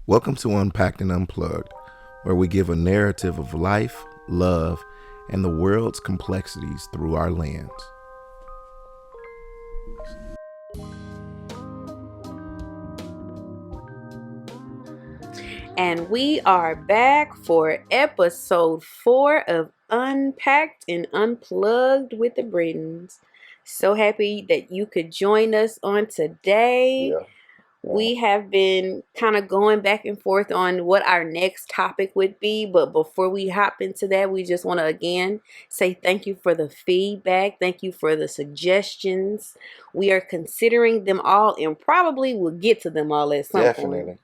Welcome to Unpacked and Unplugged, where we give a narrative of life, love, and the world's complexities through our lens. And we are back for episode 4 of Unpacked and Unplugged with the Britons. So happy that you could join us on today. We have been kind of going back and forth on what our next topic would be, but before we hop into that, we just want to again say thank you for the feedback. Thank you for the suggestions. We are considering them all and probably will get to them all at some point.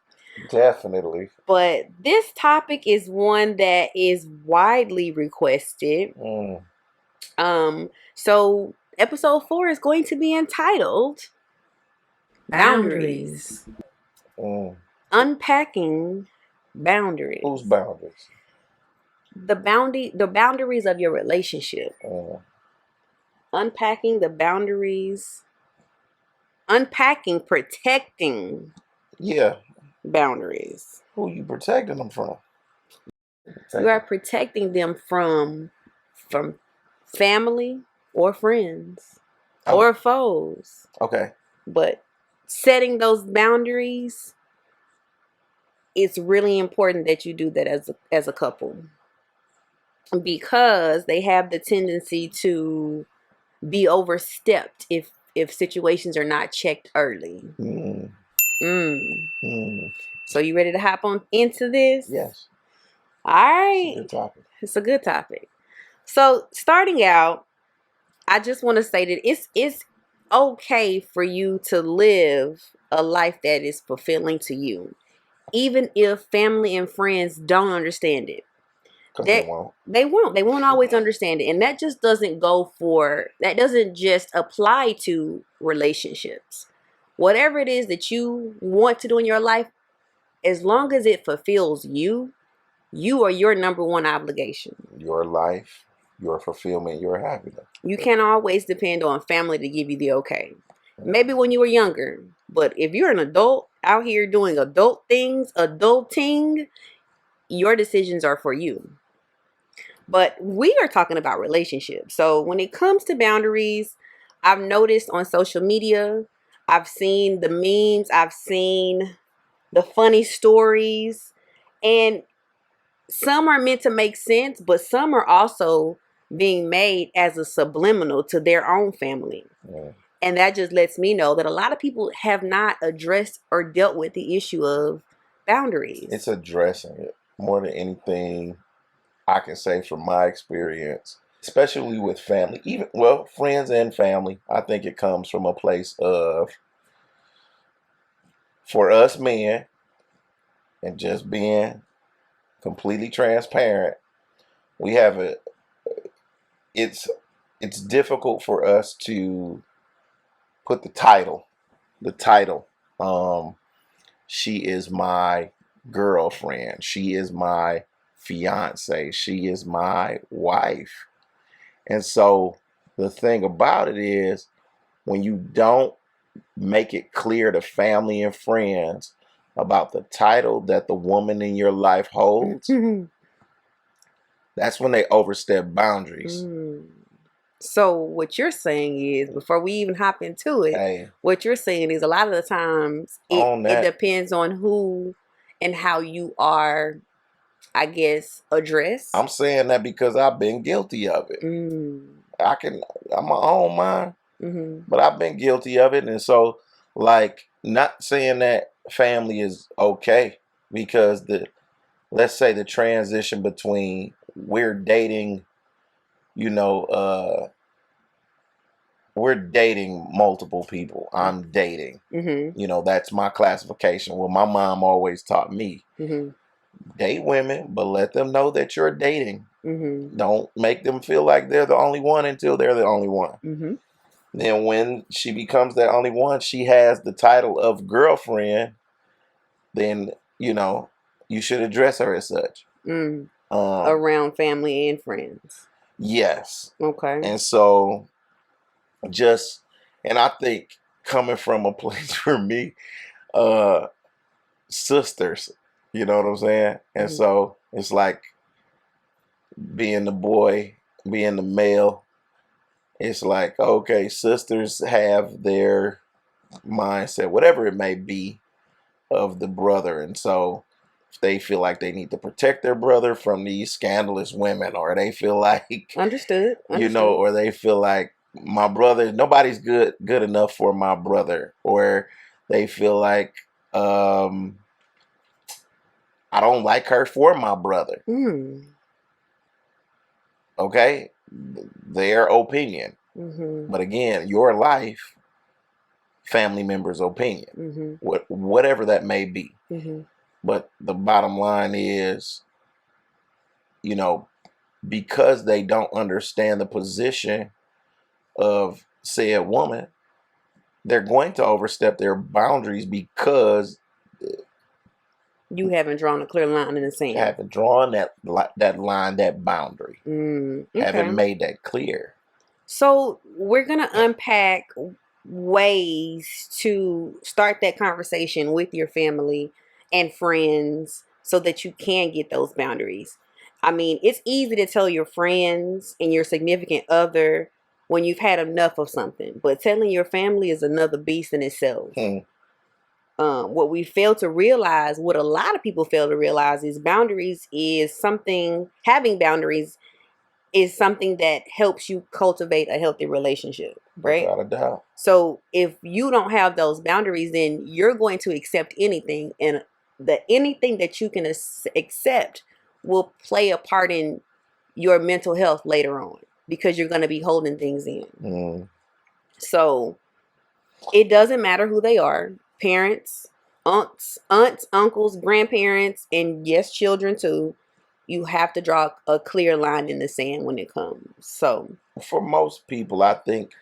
Definitely. But this topic is one that is widely requested. So episode 4 is going to be entitled Boundaries. Unpacking boundaries. Whose boundaries? The boundaries of your relationship. Unpacking the boundaries. Unpacking, protecting. Yeah. Boundaries. Who you protecting them from? You are protecting them from family or friends or foes. Okay. But setting those boundaries, it's really important that you do that as a couple, because they have the tendency to be overstepped if situations are not checked early. So you ready to hop on into this? Yes. All right. It's a good topic. It's a good topic. So starting out, I just want to say that it's okay for you to live a life that is fulfilling to you, even if family and friends don't understand it. They won't always understand it. And that just doesn't just apply to relationships. Whatever it is that you want to do in your life, as long as it fulfills you, you are your number one obligation. Your life, your fulfillment, your happiness. You can't always depend on family to give you the okay. Maybe when you were younger, but if you're an adult out here doing adult things, adulting, your decisions are for you. But we are talking about relationships. So when it comes to boundaries, I've noticed on social media, I've seen the memes, I've seen the funny stories, and some are meant to make sense, but some are also being made as a subliminal to their own family. And that just lets me know that a lot of people have not addressed or dealt with the issue of boundaries. It's addressing it more than anything I can say from my experience, especially with family, friends and family. I think it comes from a place of, for us men, and just being completely transparent, we have it's difficult for us to put the title. She is my girlfriend. She is my fiance. She is my wife. And so the thing about it is, when you don't make it clear to family and friends about the title that the woman in your life holds, that's when they overstep boundaries. So what you're saying is, before we even hop into it, what you're saying is a lot of the times it depends on who and how you are, I guess, addressed. I'm saying that because I've been guilty of it. I'm my own mind, but I've been guilty of it. And so, not saying that family is okay, because let's say the transition between we're dating, we're dating multiple people. I'm dating. That's my classification. Well, my mom always taught me, date women, but let them know that you're dating. Don't make them feel like they're the only one until they're the only one. Then when she becomes that only one, she has the title of girlfriend, then, you should address her as such. Around family and friends. Yes. Okay. And so and I think coming from a place for me, sisters, You know what I'm saying? And so it's like being the boy, being the male. It's like, okay, sisters have their mindset, whatever it may be, of the brother. And so if they feel like they need to protect their brother from these scandalous women, or they feel like, Understood. or they feel like my brother, nobody's good enough for my brother, or they feel like, I don't like her for my brother. Okay, their opinion. But again, your life, family member's opinion, whatever that may be. But the bottom line is, because they don't understand the position of said woman, they're going to overstep their boundaries because you haven't drawn a clear line in the sand. Haven't drawn that line, that boundary. Okay. Haven't made that clear. So we're going to unpack ways to start that conversation with your family and friends so that you can get those boundaries. I mean, it's easy to tell your friends and your significant other when you've had enough of something, but telling your family is another beast in itself. What we fail to realize, what a lot of people fail to realize, is having boundaries is something that helps you cultivate a healthy relationship, right? Without a doubt. So if you don't have those boundaries, then you're going to accept anything, and anything that you can accept will play a part in your mental health later on, because you're going to be holding things in. So it doesn't matter who they are. Parents, aunts, uncles, grandparents, and yes, children too. You have to draw a clear line in the sand when it comes. So for most people, I think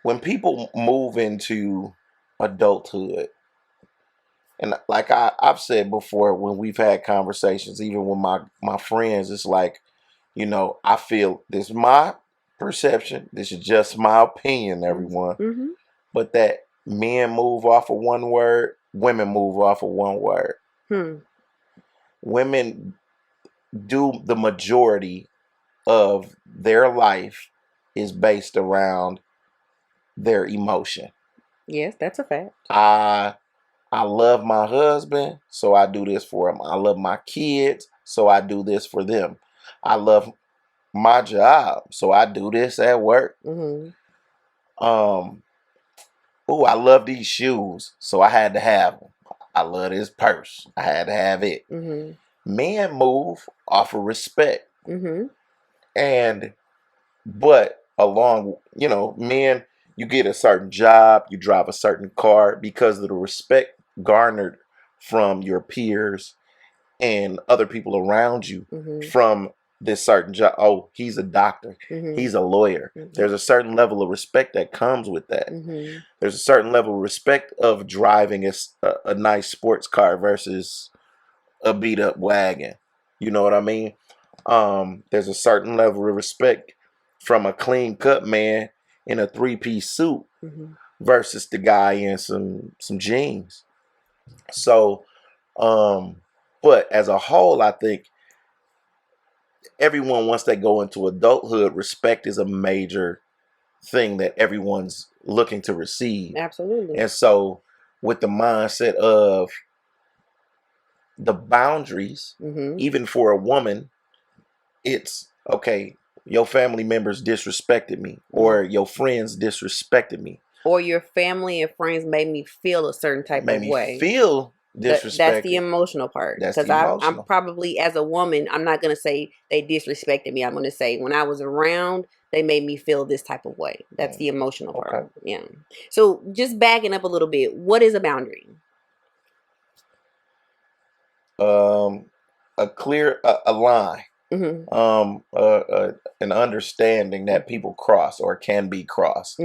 when people move into adulthood, and like I've said before, when we've had conversations, even with my friends, it's like, I feel, this is my perception, this is just my opinion, everyone, but that men move off of one word, women move off of one word. Women do the majority of their life is based around their emotion. Yes, that's a fact. I love my husband, so I do this for him. I love my kids, so I do this for them. I love my job, so I do this at work. I love these shoes, so I had to have them. I love this purse, I had to have it. Men move off of respect. But along, men, you get a certain job, you drive a certain car because of the respect garnered from your peers and other people around you from this certain job. Oh, he's a doctor, he's a lawyer. There's a certain level of respect that comes with that. There's a certain level of respect of driving a nice sports car versus a beat up wagon. You know what I mean? There's a certain level of respect from a clean cut man in a 3-piece suit versus the guy in some jeans. So, but as a whole, I think everyone, once they go into adulthood, respect is a major thing that everyone's looking to receive. Absolutely. And so with the mindset of the boundaries, even for a woman, it's okay, your family members disrespected me, or your friends disrespected me, or your family and friends made me feel a certain type of way. Feel disrespected. That's the emotional part. Because I'm probably, as a woman, I'm not going to say they disrespected me. I'm going to say when I was around, they made me feel this type of way. That's the emotional part. Yeah. So just backing up a little bit, what is a boundary? A clear a line. An understanding that people cross or can be crossed,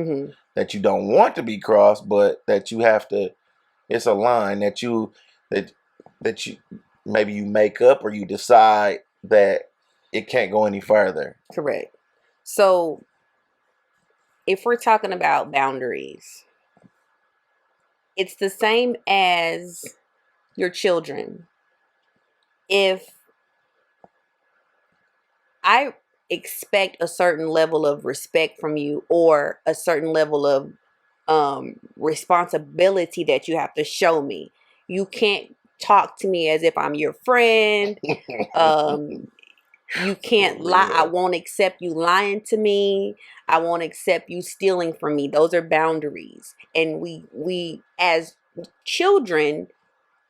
that you don't want to be crossed, but that you have to. It's a line that you maybe you make up, or you decide that it can't go any further. Correct. So if we're talking about boundaries, it's the same as your children. if I expect a certain level of respect from you, or a certain level of responsibility that you have to show me. You can't talk to me as if I'm your friend. You can't lie. I won't accept you lying to me. I won't accept you stealing from me. Those are boundaries. And we as children,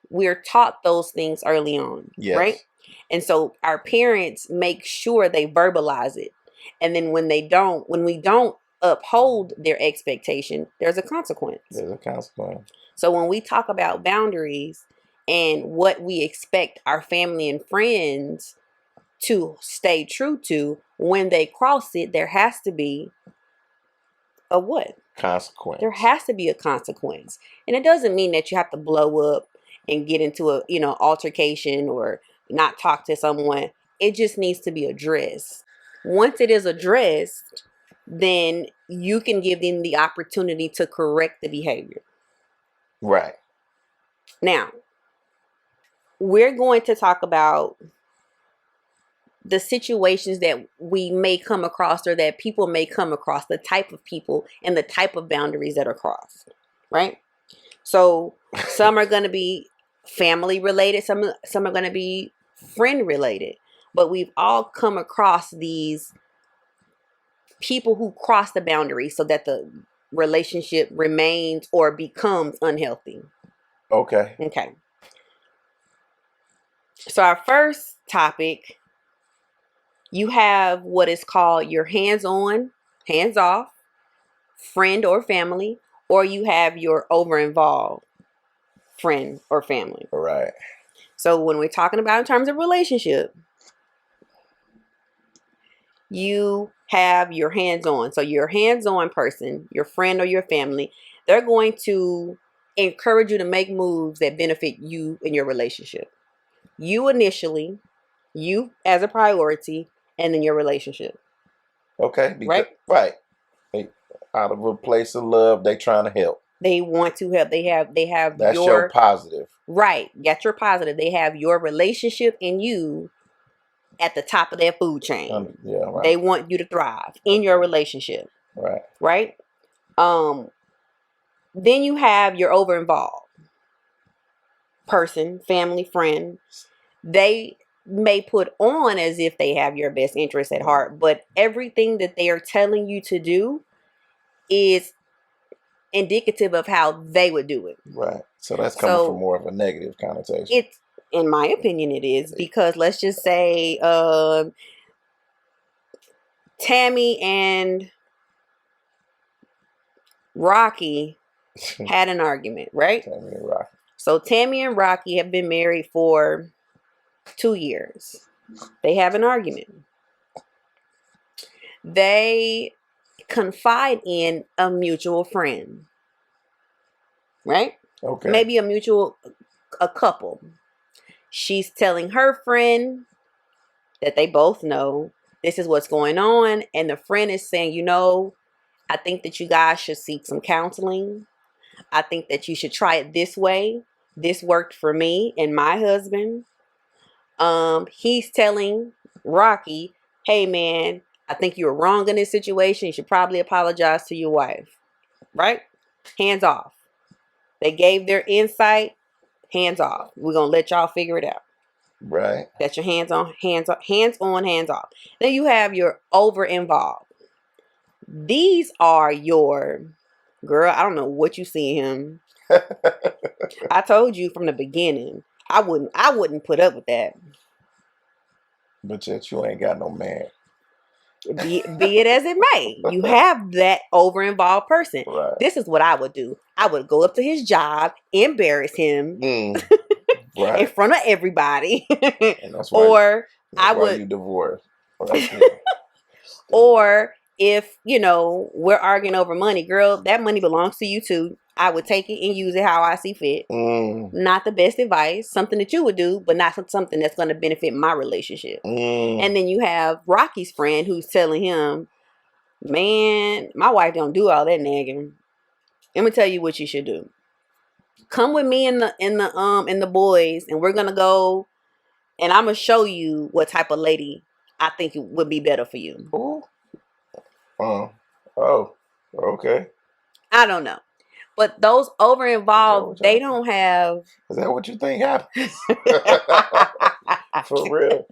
we're taught those things early on, Yes. right? And so our parents make sure they verbalize it. And then when we don't uphold their expectation, there's a consequence. There's a consequence. So when we talk about boundaries and what we expect our family and friends to stay true to, when they cross it, there has to be a what? Consequence. There has to be a consequence. And it doesn't mean that you have to blow up and get into a, altercation or not talk to someone. It just needs to be addressed. Once it is addressed, then you can give them the opportunity to correct the behavior. Right. Now, we're going to talk about the situations that we may come across, or that people may come across, the type of people and the type of boundaries that are crossed, right? So some are going to be family related, some are going to be friend related, but we've all come across these people who cross the boundary so that the relationship remains or becomes unhealthy. Okay. So our first topic, you have what is called your hands-on, hands-off friend or family, or you have your over-involved friend or family. Right. So when we're talking about in terms of relationship, you have your hands-on. So your hands-on person, your friend or your family, they're going to encourage you to make moves that benefit you in your relationship. You initially, you as a priority, and then your relationship. Okay. Right? Right. Out of a place of love, they trying to help. They want to help. They have That's your positive. Right. Got your positive. They have your relationship and you at the top of their food chain. Yeah, right. They want you to thrive in your relationship. Right. Right? Then you have your over involved person, family, friend. They may put on as if they have your best interest at heart, but everything that they are telling you to do is indicative of how they would do it. Right. So that's coming from more of a negative connotation. It's, in my opinion, it is, because let's just say Tammy and Rocky had an argument, right? Tammy and Rocky. So Tammy and Rocky have been married for 2 years. They have an argument. They confide in a mutual friend, right? Okay. Maybe a couple. She's telling her friend that they both know this is what's going on, and the friend is saying, I think that you guys should seek some counseling. I think that you should try it this way. This worked for me and my husband. He's telling Rocky, hey man, I think you were wrong in this situation. You should probably apologize to your wife. Right? Hands off. They gave their insight. Hands off. We're going to let y'all figure it out. Right. That's your hands on, hands off. Then you have your over involved. These are your, girl, I don't know what you see him. I told you from the beginning, I wouldn't put up with that. But yet you ain't got no man. Be it as it may, you have that over involved person. Right. This is what I would do. I would go up to his job, embarrass him right. in front of everybody. And that's why, I would you divorce. Or if, we're arguing over money, girl, that money belongs to you too. I would take it and use it how I see fit. Not the best advice, something that you would do, but not something that's going to benefit my relationship. And then you have Rocky's friend who's telling him, man, my wife don't do all that nagging. Let me tell you what you should do. Come with me and the boys, and we're gonna go And I'm gonna show you what type of lady I think it would be better for you. Ooh. Oh, okay. I don't know. But those over involved, they don't have. Is that what you think happens? For real.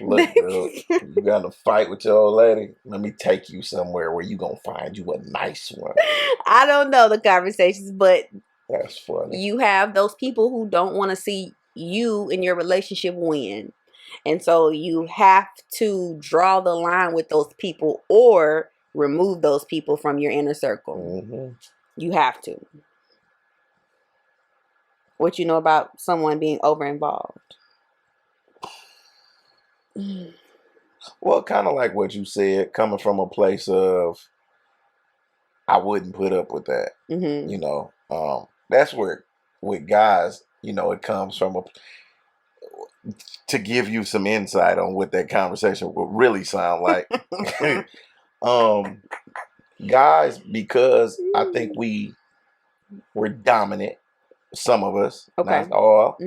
Look, girl, you got to fight with your old lady. Let me take you somewhere where you gonna find you a nice one. I don't know the conversations, but that's funny. You have those people who don't want to see you in your relationship win. And so you have to draw the line with those people or remove those people from your inner circle. Mm-hmm. You have to. What you know about someone being over involved? Well, kind of like what you said, coming from a place of I wouldn't put up with that. Mm-hmm. You know, that's where with guys, you know, it comes from to give you some insight on what that conversation would really sound like. Guys, because I think we're dominant. Some of us, okay. not all.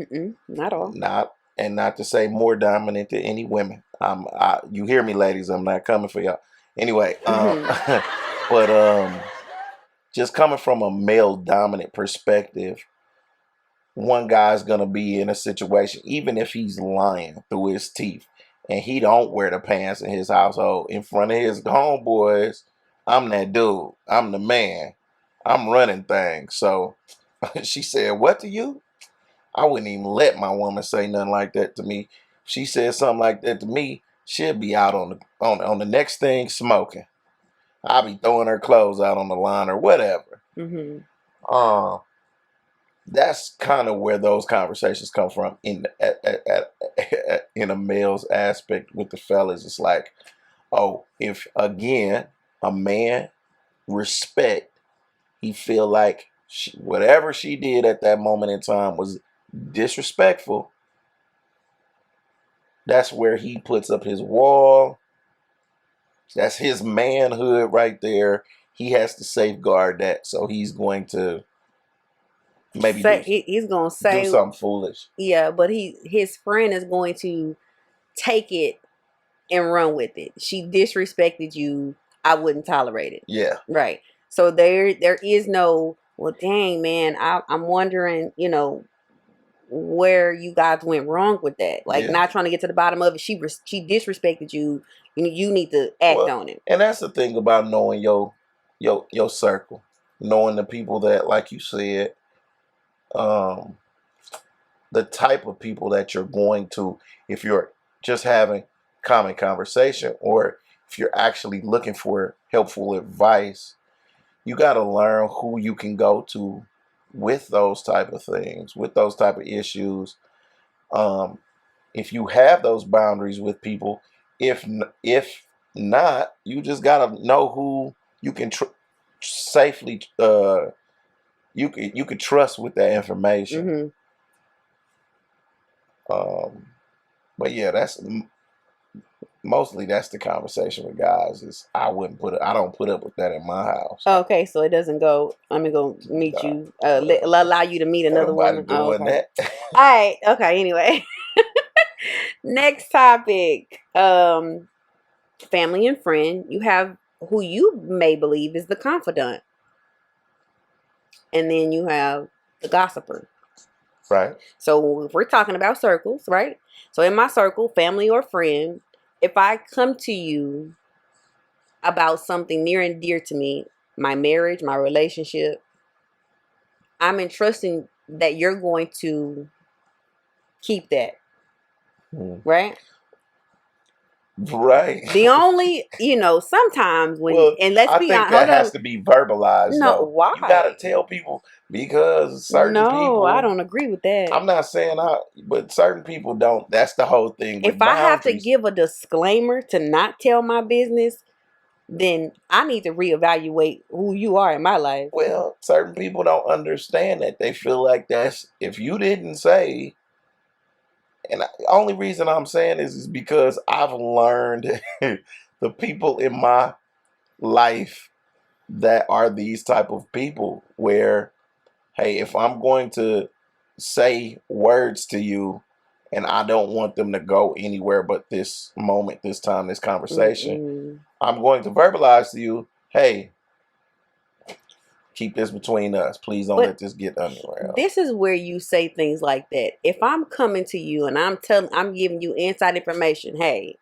Not all. Not to say more dominant than any women. You hear me, ladies? I'm not coming for y'all. Anyway, but just coming from a male dominant perspective, one guy's gonna be in a situation, even if he's lying through his teeth, and he don't wear the pants in his household in front of his homeboys. I'm that dude. I'm the man. I'm running things. So she said, "What to you?" I wouldn't even let my woman say nothing like that to me. If she said something like that to me, she'll be out on the next thing smoking. I'll be throwing her clothes out on the line or whatever. That's kind of where those conversations come from in a male's aspect with the fellas. It's like, oh, if again a man respect, he feel like whatever she did at that moment in time was disrespectful. That's where he puts up his wall. That's his manhood right there. He has to safeguard that. So he's going to maybe he's gonna say do something foolish. Yeah, but his friend is going to take it and run with it. She disrespected you. I wouldn't tolerate it. Yeah. Right. So there is no, well, dang, man, I'm wondering, you know, where you guys went wrong with that. Like, not trying to get to the bottom of it. She disrespected you. You need to act on it. And that's the thing about knowing your circle, knowing the people that, like you said, the type of people that you're going to, if you're just having common conversation or if you're actually looking for helpful advice, you got to learn who you can go to with those type of things, with those type of issues. If you have those boundaries with people, if not, you just got to know who you can safely you could trust with that information. But yeah, that's mostly that's the conversation with guys. Is I don't put up with that in my house. Okay, so it doesn't go. I'm gonna meet you. Allow you to meet another woman. Doing that. All right. Okay. Anyway, next topic. Family and friend. You have who you may believe is the confidant, and then you have the gossiper. Right. So if we're talking about circles, right? So in my circle, family or friend, if I come to you about something near and dear to me, my marriage, my relationship, I'm entrusting that you're going to keep that. Right? Right. The only, sometimes when, and let's be honest, that has to be verbalized. No, though. why? You gotta tell people because certain people. No, I don't agree with that. I'm not saying but certain people don't. That's the whole thing. If I have to give a disclaimer to not tell my business, then I need to reevaluate who you are in my life. Well, certain people don't understand that. They feel like that's if you didn't say. And the only reason I'm saying this is because I've learned the people in my life that are these type of people where, hey, if I'm going to say words to you and I don't want them to go anywhere but this moment, this time, this conversation, I'm going to verbalize to you, hey, keep this between us. Please don't let this get anywhere else. This is where you say things like that. If I'm coming to you and I'm giving you inside information, hey,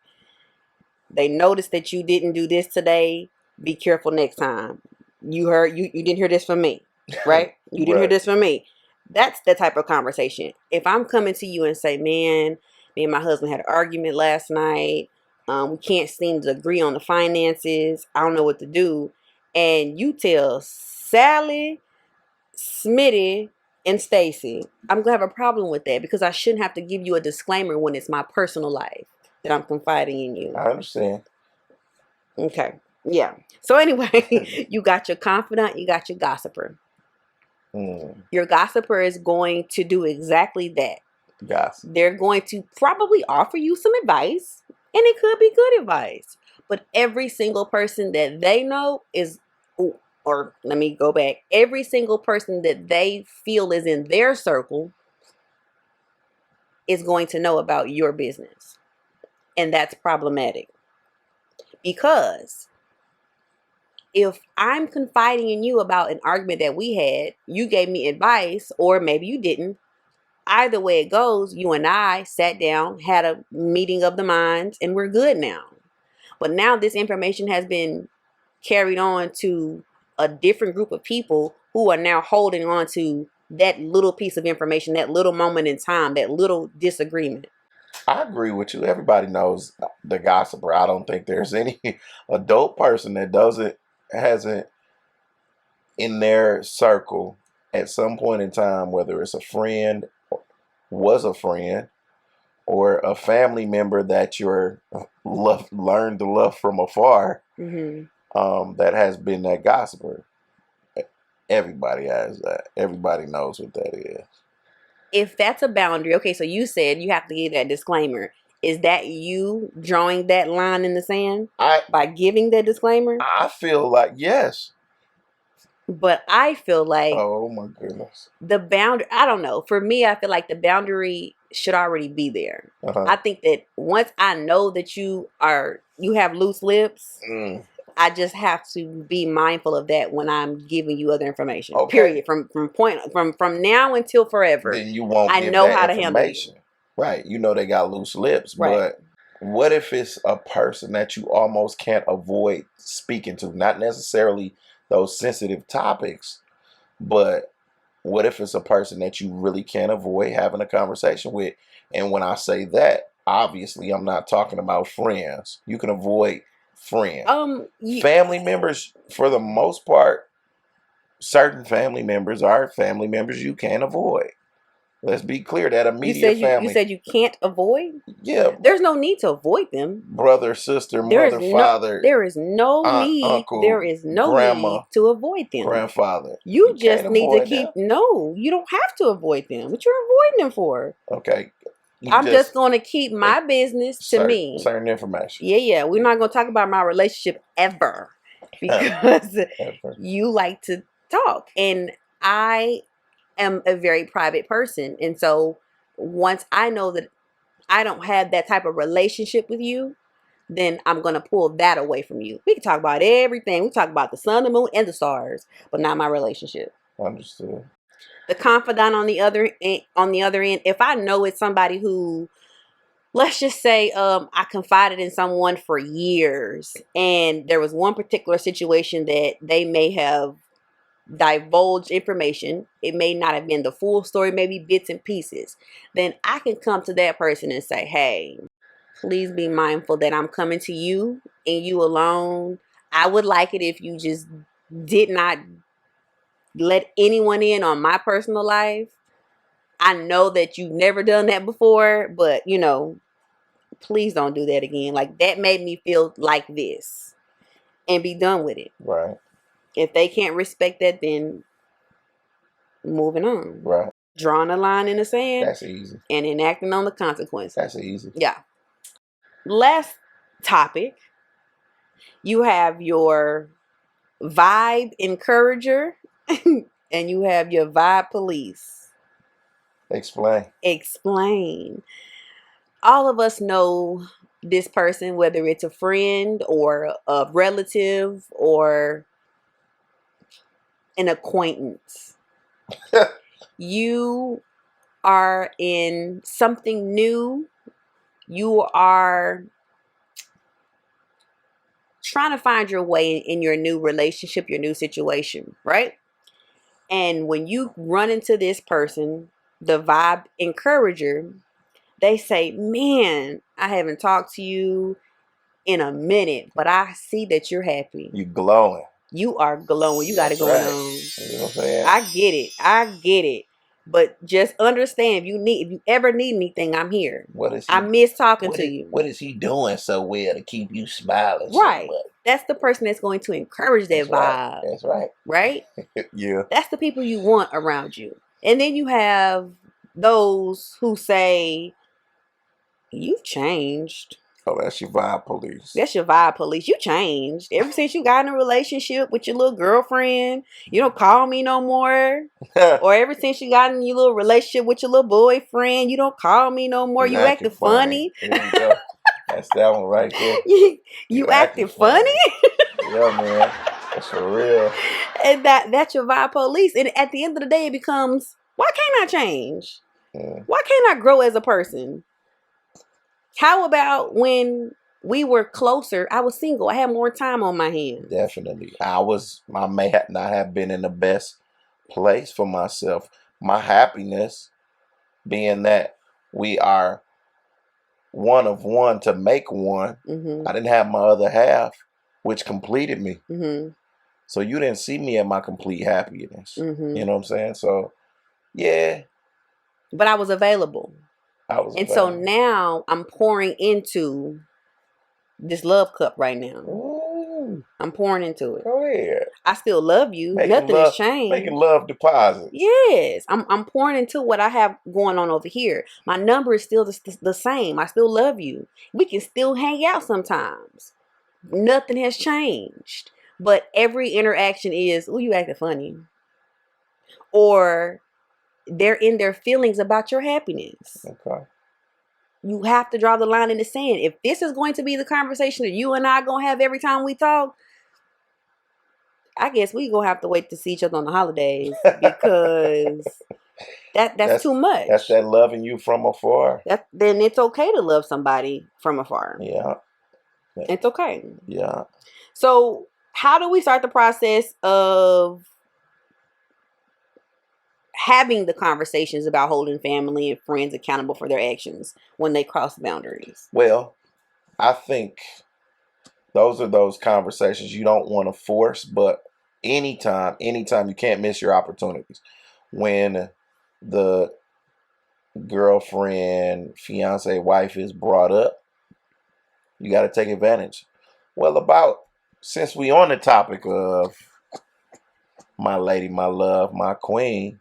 they noticed that you didn't do this today. Be careful next time. You didn't hear this from me, right? You didn't hear this from me. That's the type of conversation. If I'm coming to you and say, man, me and my husband had an argument last night. We can't seem to agree on the finances. I don't know what to do. And you tell Sally, Smitty, and Stacy, I'm gonna have a problem with that because I shouldn't have to give you a disclaimer when it's my personal life that I'm confiding in you. I understand. Okay. Yeah. So anyway, you got your confidant, you got your gossiper. Your gossiper is going to do exactly that. Gossip. They're going to probably offer you some advice, and it could be good advice. But every single person that they know is, or let me go back, every single person that they feel is in their circle is going to know about your business. And that's problematic. Because if I'm confiding in you about an argument that we had, you gave me advice, or maybe you didn't. Either way it goes, you and I sat down, had a meeting of the minds, and we're good now. But now this information has been carried on to a different group of people who are now holding on to that little piece of information, that little moment in time, that little disagreement. I agree with you. Everybody knows the gossiper. I don't think there's any adult person that hasn't in their circle at some point in time, whether it's a friend, was a friend, or a family member that you're learned to love from afar, that has been that gossiper. Everybody has that. Everybody knows what that is. If that's a boundary, okay, so you said you have to give that disclaimer. Is that you drawing that line in the sand by giving that disclaimer? I feel like yes. But I feel like, oh my goodness, the boundary, I don't know. For me, I feel like the boundary should already be there. I think that once I know that you have loose lips, I just have to be mindful of that when I'm giving you other information. Okay. Period. From now until forever. Then you won't. I know how to handle it. Right. You know they got loose lips, right. But what if it's a person that you almost can't avoid speaking to? Not necessarily those sensitive topics, but what if it's a person that you really can't avoid having a conversation with? And when I say that, obviously I'm not talking about friends. You can avoid friends. Family members, for the most part, certain family members are family members you can't avoid. Let's be clear, that immediate family. You said you can't avoid? Yeah. There's no need to avoid them. Brother, sister, mother, father. There is no aunt, need. Uncle, there is no grandma, need to avoid them. Grandfather. You just need to keep. Them. No, you don't have to avoid them. What you're avoiding them for? Okay. I'm just going to keep my business to me. Certain information. Yeah. We're not going to talk about my relationship ever because you like to talk, and I am a very private person, and so once I know that I don't have that type of relationship with you, then I'm going to pull that away from you. We can talk about everything. We talk about the sun, the moon, and the stars, but not my relationship. Understood. The confidant on the other end, if I know it's somebody who, let's just say, I confided in someone for years, and there was one particular situation that they may have divulged information. It may not have been the full story, maybe bits and pieces. Then I can come to that person and say, hey, please be mindful that I'm coming to you and you alone. I would like it if you just did not let anyone in on my personal life. I know that you've never done that before, but please don't do that again. Like, that made me feel like this, and be done with it. Right. If they can't respect that, then moving on. Right. Drawing a line in the sand. That's easy. And enacting on the consequences. That's easy. Yeah. Last topic. You have your vibe encourager and you have your vibe police. Explain. all of us know this person, whether it's a friend or a relative or an acquaintance. You are in something new. You are trying to find your way in your new relationship, your new situation, right? And when you run into this person, the vibe encourager, they say, man, I haven't talked to you in a minute, but I see that you're happy. You glowing. You are glowing. You got it going on. You know what I'm saying? I get it. I get it. But just understand, if you ever need anything, I'm here. What is he? I miss talking to you. What is he doing so well to keep you smiling? Right. So much? That's the person that's going to encourage that vibe. That's right. Right? Yeah. That's the people you want around you. And then you have those who say, you've changed. Oh, that's your vibe police. That's your vibe police. You changed. Ever since you got in a relationship with your little girlfriend, you don't call me no more. Or ever since you got in your little relationship with your little boyfriend, you don't call me no more. You acting funny. Here we go. That's that one right there. you acting funny? Yeah, man. That's for real. And that's your vibe police. And at the end of the day, it becomes, why can't I change? Why can't I grow as a person? How about when we were closer, I was single. I had more time on my hands. Definitely. I may not have been in the best place for myself. My happiness being that we are one of one to make one. Mm-hmm. I didn't have my other half, which completed me. Mm-hmm. So you didn't see me at my complete happiness. Mm-hmm. You know what I'm saying? So, yeah. But I was available. So now I'm pouring into this love cup right now. Ooh. I'm pouring into it. Go ahead. I still love you. Nothing has changed. Making love deposits. Yes. I'm pouring into what I have going on over here. My number is still the same. I still love you. We can still hang out sometimes. Nothing has changed. But every interaction is, oh, you acting funny. Or they're in their feelings about your happiness. Okay. You have to draw the line in the sand. If this is going to be the conversation that you and I are going to have every time we talk, I guess we're going to have to wait to see each other on the holidays because that's too much. That's that loving you from afar. Then it's okay to love somebody from afar. Yeah. It's okay. Yeah. So how do we start the process of having the conversations about holding family and friends accountable for their actions when they cross boundaries? Well, I think those are those conversations you don't want to force, but anytime you can't miss your opportunities. When the girlfriend, fiance, wife is brought up, you got to take advantage. Well, since we on the topic of my lady, my love, my queen,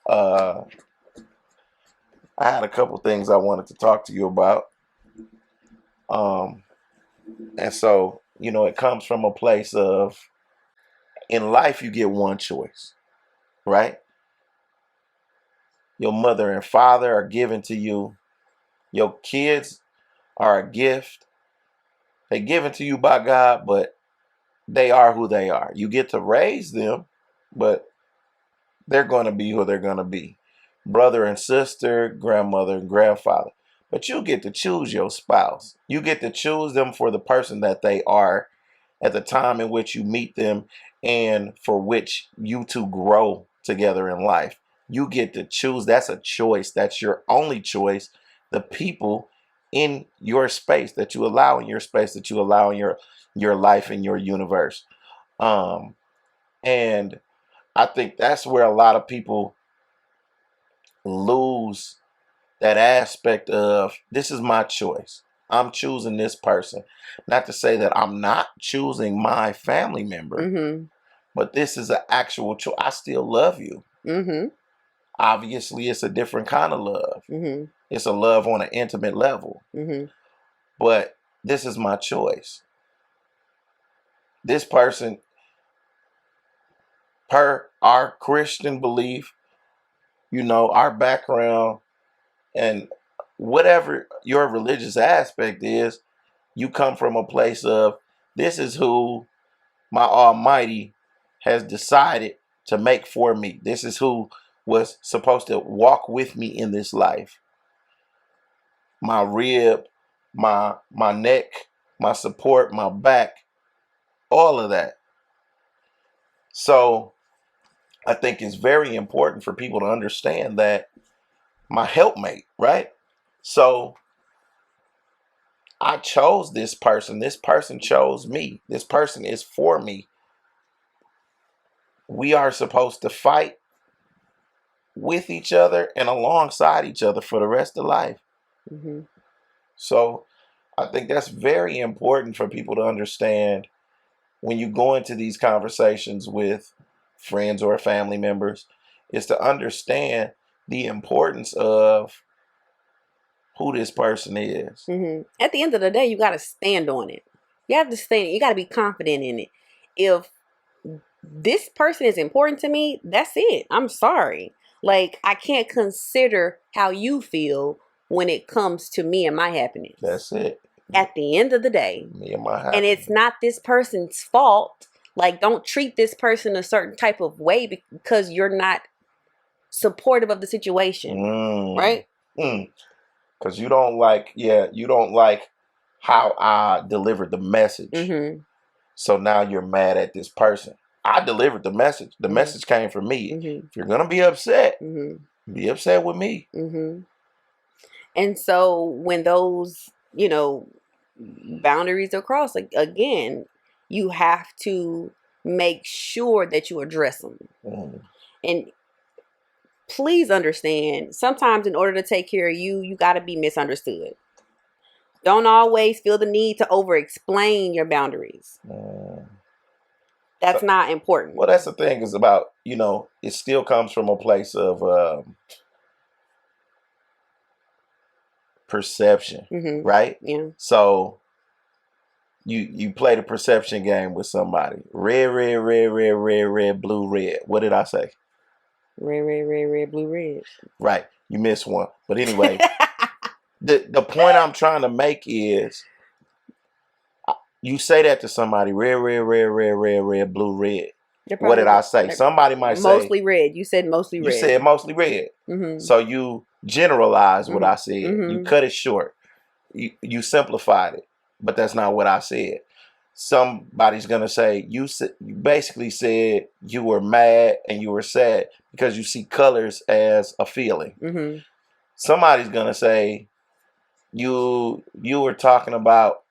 I had a couple things I wanted to talk to you about. And so, it comes from a place of, in life, you get one choice, right? Your mother and father are given to you. Your kids are a gift. They're given to you by God, but they are who they are. You get to raise them, but they're going to be who they're going to be. Brother and sister, grandmother and grandfather. But you get to choose your spouse. You get to choose them for the person that they are at the time in which you meet them and for which you two grow together in life. You get to choose. That's a choice. That's your only choice. The people in your space that you allow in your space, that you allow in your life, in your universe. And I think that's where a lot of people lose that aspect of, this is my choice. I'm choosing this person. Not to say that I'm not choosing my family member, mm-hmm. but this is an actual choice. I still love you. Mm-hmm. Obviously, it's a different kind of love. Mm-hmm. It's a love on an intimate level. Mm-hmm. But this is my choice. This person, per our Christian belief, our background and whatever your religious aspect is, you come from a place of, this is who my Almighty has decided to make for me. This is who was supposed to walk with me in this life. My rib, my neck, my support, my back, all of that. So I think it's very important for people to understand that my helpmate, right? So I chose this person. This person chose me. This person is for me. We are supposed to fight with each other and alongside each other for the rest of life. Mm-hmm. So I think that's very important for people to understand when you go into these conversations with friends or family members, is to understand the importance of who this person is. Mm-hmm. At the end of the day, you got to stand on it. You have to stand. You got to be confident in it. If this person is important to me, that's it. I'm sorry. Like, I can't consider how you feel when it comes to me and my happiness. That's it. At the end of the day. Me and my happiness. And it's not this person's fault. Like, don't treat this person a certain type of way because you're not supportive of the situation. Right? Because you don't like, you don't like how I delivered the message. Mm-hmm. So now you're mad at this person. I delivered the message. The message came from me. Mm-hmm. If you're going to be upset, be upset with me. Mm-hmm. And so when those, boundaries are crossed, like, again, you have to make sure that you address them. And please understand, sometimes in order to take care of you, you got to be misunderstood. Don't always feel the need to over-explain your boundaries. That's not important. Well, that's the thing is about, it still comes from a place of perception, right? Yeah. So you play the perception game with somebody. Red, red, red, red, red, red, blue, red. What did I say? Red, red, red, red, blue, red. Right. You missed one. But anyway, the point I'm trying to make is, you say that to somebody, red, red, red, red, red, red, blue, red. What did I say? Somebody might say mostly red. You said mostly red. You said mostly red. So you generalized what I said. You cut it short. You simplified it. But that's not what I said. Somebody's going to say, you basically said you were mad and you were sad because you see colors as a feeling. Somebody's going to say, you were talking about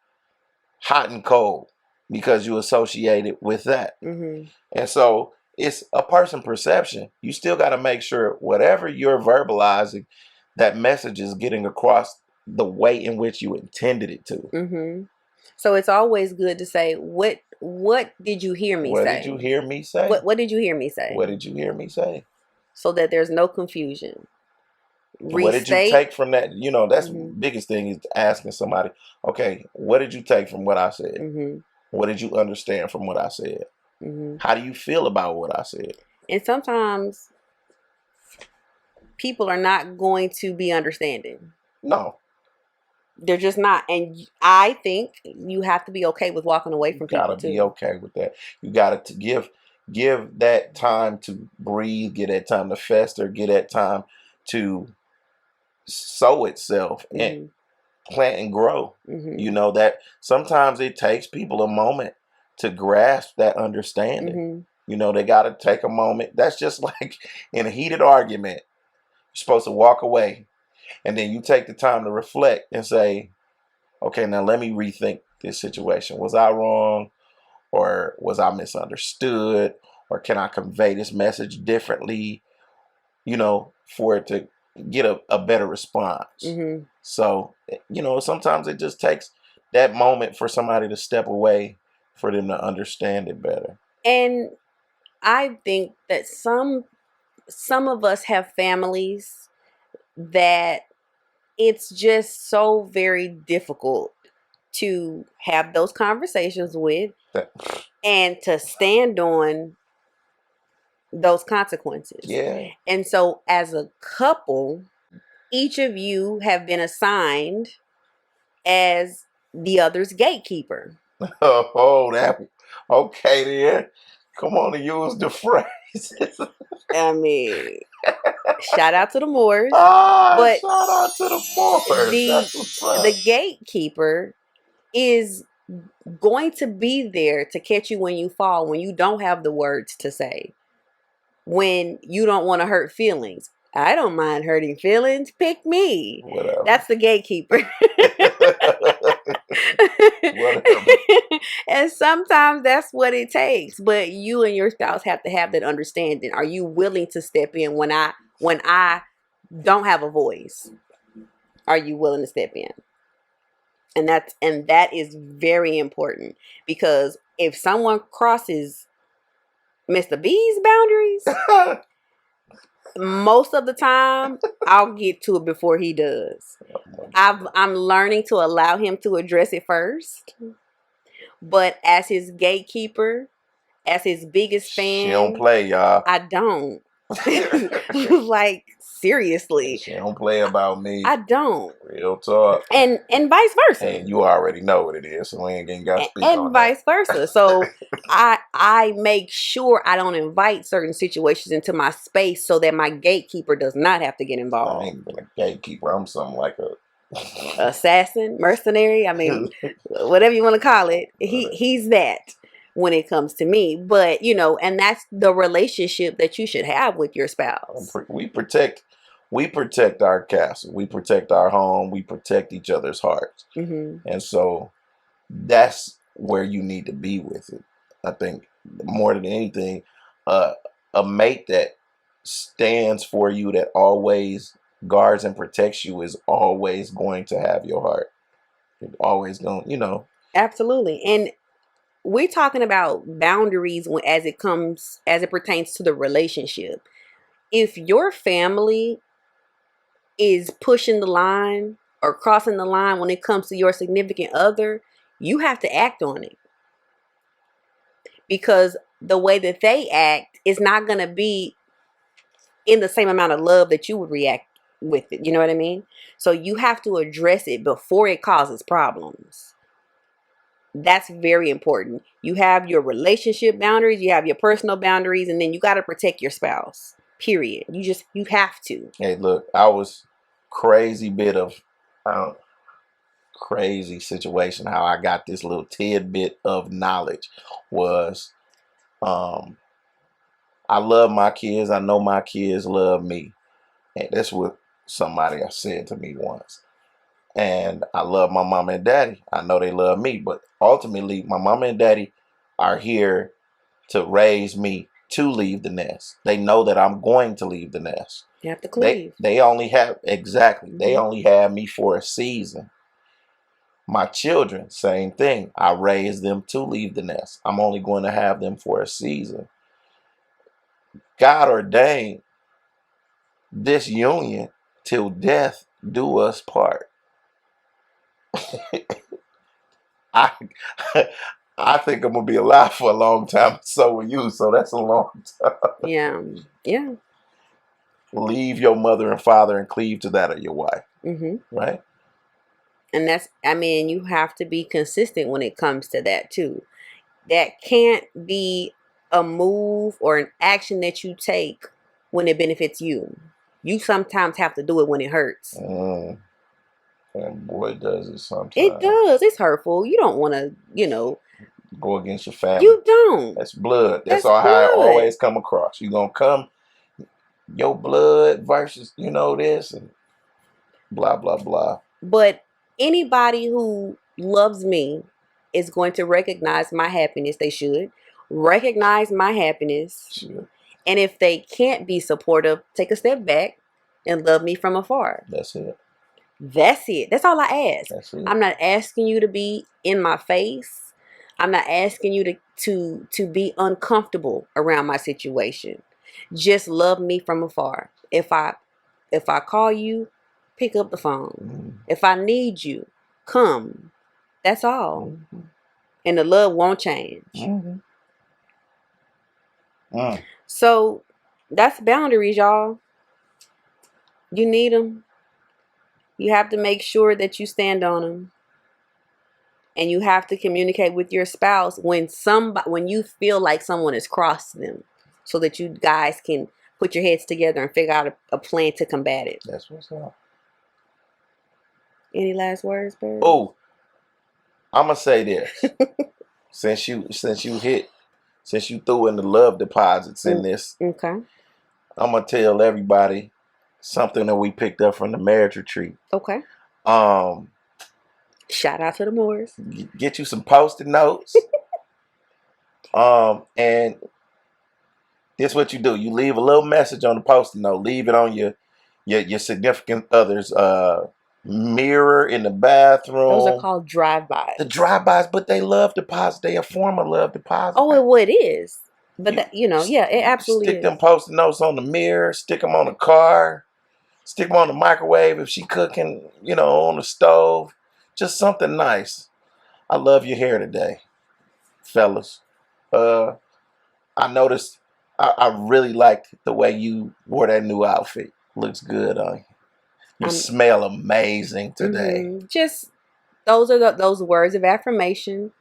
hot and cold because you associate it with that. And so it's a person perception. You still got to make sure whatever you're verbalizing, that message is getting across the way in which you intended it to. So it's always good to say, what did you hear me say? What did you hear me say? What did you hear me say? What did you hear me say? So that there's no confusion. What did you take from that? That's the biggest thing, is asking somebody, okay, what did you take from what I said? What did you understand from what I said? How do you feel about what I said? And sometimes people are not going to be understanding. No. They're just not. And I think you have to be okay with walking away from people too. You gotta be okay with that. You gotta give that time to breathe, give that time to fester, give that time to sow itself and plant and grow. That sometimes it takes people a moment to grasp that understanding. They gotta take a moment. That's just like in a heated argument. You're supposed to walk away. And then you take the time to reflect and say, okay, now let me rethink this situation. Was I wrong? Or was I misunderstood? Or can I convey this message differently, for it to get a better response? So, sometimes it just takes that moment for somebody to step away for them to understand it better. And I think that some of us have families that it's just so very difficult to have those conversations with and to stand on those consequences. Yeah. And so as a couple, each of you have been assigned as the other's gatekeeper. Oh, that okay then. Come on and use the phrase. I mean, shout out to the Moors. Shout But out to the Moors. That's what's up. the gatekeeper is going to be there to catch you when you fall, when you don't have the words to say, when you don't want to hurt feelings. I don't mind hurting feelings. Pick me. Whatever. That's the gatekeeper. Whatever. And sometimes that's what it takes. But you and your spouse have to have that understanding. Are you willing to step in when I don't have a voice? Are you willing to step in? And that is very important, because if someone crosses Mr. B's boundaries, most of the time I'll get to it before he does. I'm learning to allow him to address it first, but as his gatekeeper, as his biggest fan, she don't play, y'all. I don't. Like, seriously, she don't play about me. I don't. Real talk. And vice versa. And you already know what it is, so we ain't got to speak on that. And vice versa. So I make sure I don't invite certain situations into my space so that my gatekeeper does not have to get involved. I ain't been a gatekeeper. I'm something like a assassin, mercenary. I mean, whatever you want to call it. He's that when it comes to me. But and that's the relationship that you should have with your spouse. We protect our castle. We protect our home. We protect each other's hearts. Mm-hmm. And so that's where you need to be with it. I think more than anything, a mate that stands for you, that always guards and protects you, is always going to have your heart. It's always going, Absolutely. And we're talking about boundaries as it pertains to the relationship. If your family is pushing the line or crossing the line when it comes to your significant other, you have to act on it. Because the way that they act is not going to be in the same amount of love that you would react with it. You know what I mean? So you have to address it before it causes problems. That's very important. You have your relationship boundaries, you have your personal boundaries, and then you got to protect your spouse. Period. You have to. Hey, look, I was crazy situation. How I got this little tidbit of knowledge was, I love my kids. I know my kids love me. And that's what somebody said to me once. And I love my mama and daddy. I know they love me, but ultimately my mama and daddy are here to raise me to leave the nest. They know that I'm going to leave the nest. You have to cleave. They only have, exactly. Mm-hmm. They only have me for a season. My children, same thing. I raised them to leave the nest. I'm only going to have them for a season. God ordained this union till death do us part. I think I'm gonna be alive for a long time. So will you. So that's a long time. Yeah. Leave your mother and father and cleave to that of your wife. Mm-hmm. Right. And you have to be consistent when it comes to that too. That can't be a move or an action that you take when it benefits you. You sometimes have to do it when it hurts. And boy, does it sometimes. It does. It's hurtful. You don't want to, go against your family. You don't. That's blood. That's how I always come across. You're going to come, your blood versus, this and blah, blah, blah. But anybody who loves me is going to recognize my happiness. They should recognize my happiness. Sure. And if they can't be supportive, take a step back and love me from afar. That's it. That's all I ask. That's it. I'm not asking you to be in my face. I'm not asking you to be uncomfortable around my situation. Just love me from afar. If I call you, pick up the phone. Mm-hmm. If I need you, come. That's all. Mm-hmm. And the love won't change. Mm-hmm. So that's boundaries, y'all. You need them. You have to make sure that you stand on them. And you have to communicate with your spouse when you feel like someone has crossed them, so that you guys can put your heads together and figure out a plan to combat it. That's what's up. Any last words, Barry? Oh, I'm gonna say this. since you threw in the love deposits in this, okay, I'm gonna tell everybody something that we picked up from the marriage retreat. Okay. Shout out to the Moors. Get you some Post-it notes. And this is what you do. You leave a little message on the Post-it note. Leave it on your significant other's mirror in the bathroom. Those are called drive-bys. The drive-bys, but they love deposit. They a form of love deposit. Oh, well, it is. But yeah, it absolutely stick them Post-it notes on the mirror. Stick them on the car. Stick them on the microwave if she cooking, on the stove. Just something nice. I love your hair today, fellas. I noticed I really liked the way you wore that new outfit. Looks good on you. You smell amazing today. Just those are those words of affirmation.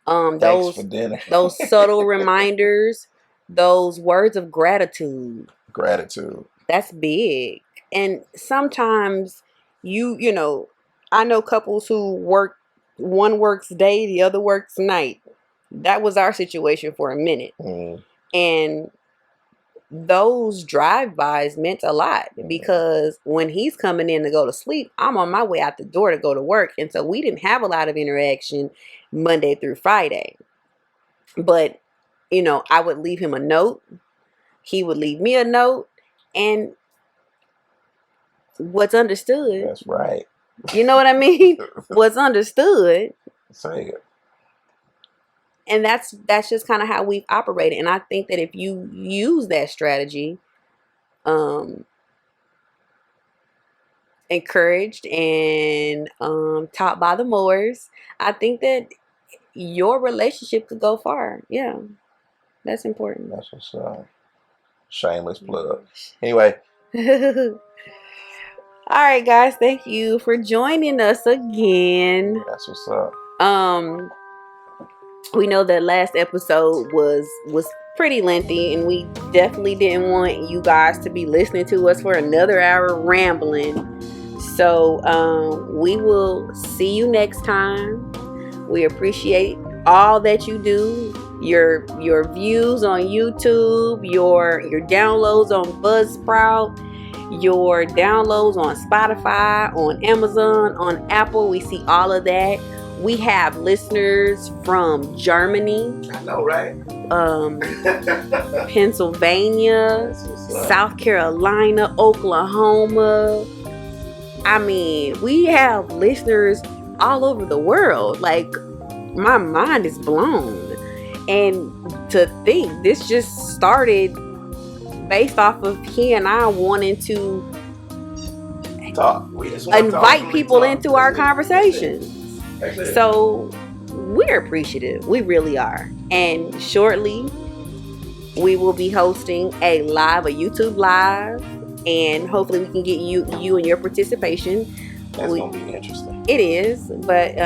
Thanks for dinner. Those subtle reminders. Those words of gratitude. Gratitude. That's big. And sometimes I know couples who one works day, the other works night. That was our situation for a minute. And those drive-bys meant a lot, because when he's coming in to go to sleep, I'm on my way out the door to go to work. And so we didn't have a lot of interaction Monday through Friday. But, I would leave him a note. He would leave me a note. And what's understood. That's right. You know what I mean? What's understood. Say it. And that's just kind of how we've operated. And I think that if you use that strategy, encouraged and taught by the Moors, I think that your relationship could go far. Yeah, that's important. That's what's up. Shameless plug. Anyway. All right, guys. Thank you for joining us again. That's what's up. We know that last episode was pretty lengthy, and we definitely didn't want you guys to be listening to us for another hour rambling. So we will see you next time. We appreciate all that you do. Your views on YouTube, your downloads on Buzzsprout, your downloads on Spotify, on Amazon, on Apple. We see all of that. We have listeners from Germany. I know, right? Pennsylvania, South Carolina, Oklahoma. I mean, we have listeners all over the world. Like, my mind is blown. And to think this just started based off of he and I wanting to talk. We just want invite people into our conversations. So we're appreciative. We really are. And shortly we will be hosting a YouTube live, and hopefully we can get you and your participation. That's gonna be interesting. It is, but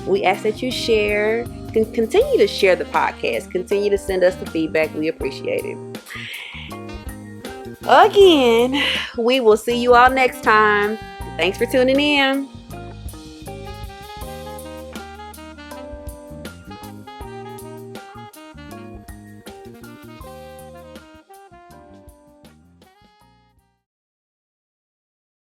we ask that you share. Continue to share the podcast. Continue to send us the feedback. We appreciate it. Again, we will see you all next time. Thanks for tuning in.